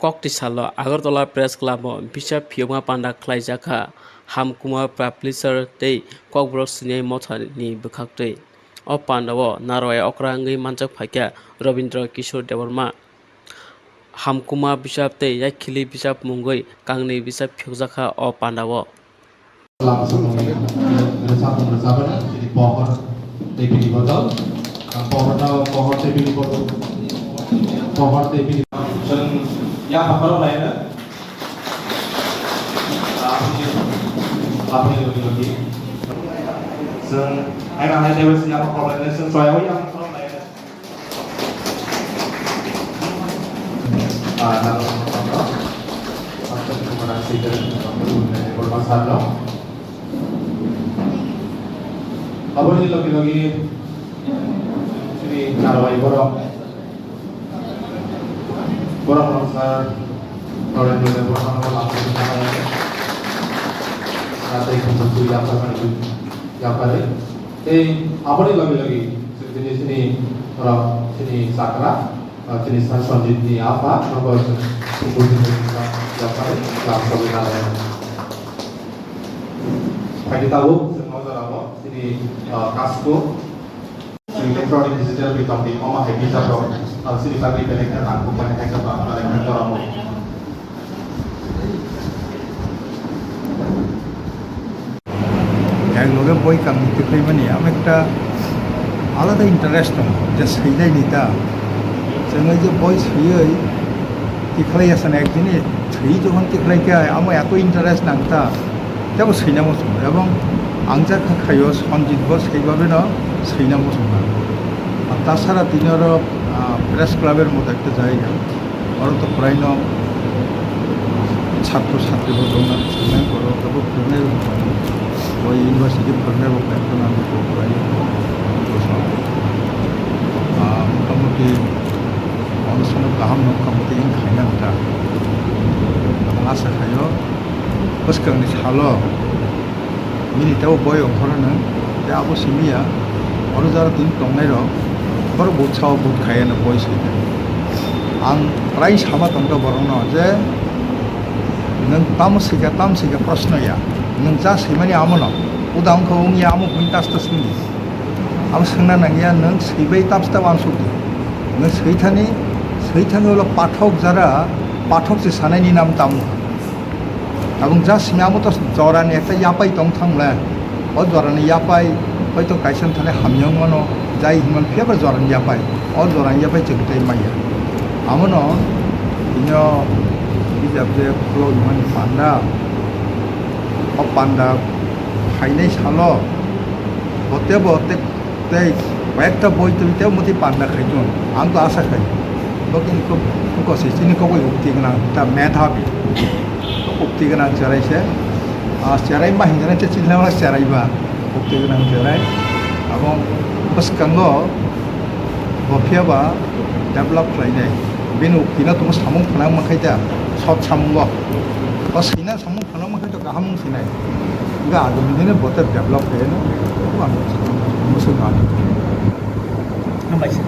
Kokti salo Agartala Press Club Bijap Phiyokgwi panda Khwlaijaka Hamkuma publisher tei Kokbrok sini mothani bwkhaktwi o pandao Narok Kwrwngwi manjak phaikya Robindra Kishore Devarma Hamkuma Bijap tei Yakhili Bijap Mungwi Kangnwi Bijap Phiyokjaka o pandao Lamsogo bersama jadi pohon TPD botol, pohon TPD botol, pohon TPD. Dan yang apa lainnya? Apa yang lagi? Dan ayah dewa siapa kalau lainnya? Dan saya yang apa lainnya? Dalam apa? Masa demokrasi dan bermasalah. Apa ini lagi ini narwai borong besar orang juga borong langsung nanti bentuk yang sama itu yang paling apa ini lagi sini orang sini sakra jenis selanjut ini apa nomor sumber yang paling langsung kita kita tahu ini kasko elektronik digital di Tongdi oma Bijap sini pagi peleknya aku pakai ke Norok এক লোকে বই কামতে কই মানে আমি একটা আলাদা interest দं যে সেইলাই নিতা जोङो যে বই সইयै টিখলাইয়াছেন একদিনে সেই যখন টিখলাইকে আমি এত ইন্টারেস্ট নাংতা তেও সৈনামো এবং आंजा खायो सन्जित बस সেইভাবে সৈনামো संना আর তাছাড়া তিনিরও প্রেস ক্লাবের মতো একটা জায়গা ওরা তো প্রায়নো ছাত্র ছাত্রীদের দङ संनाय করো তবে फोरोंनाय ওই ইউনিভার্সিটি फोरोंनाय বক্তব্য আমি প্রায় মোটামুটি অনুষ্ঠান গাহাম নখামতে ইন খাইনাंता आसा खायो बसखांनि सालो मिनिटाव बय ओंखारनो बे आबो सिमिया आरो जारा दिन टंनायरक बर बुथसाव बुथ खायानो बय सैदो आं प्राय सामा दंदा बरंनो जे नों तामसिका प्रश्नया नों जा सैमानि आमोनो उदांखौ उंनि आमो बुंतास्ता सिंनि आम सोंना नांगिया नों सैबाय तामस्ता वानसुदि नों सैथानि पाठक जारा पाठक जे सानायनि नाम तामो এবং যা সিমামত জরানি একটা ইয়াপাই দং থাংলে ও জরানি ইয়াপাই হয়তো কাইসন থানে হামিয়ং মানো যাই হিমান ফেবার জরানি ইয়াপাই চেকটাই মাইয়া আমনো ইনো বিজাব যে ফ্লো ইমান পান্ডা ও পান্ডা খাইনাই সালো বতে তে কয়েকটা বই তুইতেও মতি পান্ডা খাইজন আং তো আশা খাই কিন্তু কসি চিনি কই উক্তি না তা মেধাবি ukti goनां cerai cerai mah hingga nanti cinta malah cerai bah ukti goनां cerai abang peskango bapia bah develop lainnya bin ukti na tuh samung penang makanya shot samung loh pas hina samung penang makanya tuh kahamung sini enggak ada begini buat develop kayaknya apa musuh ada namanya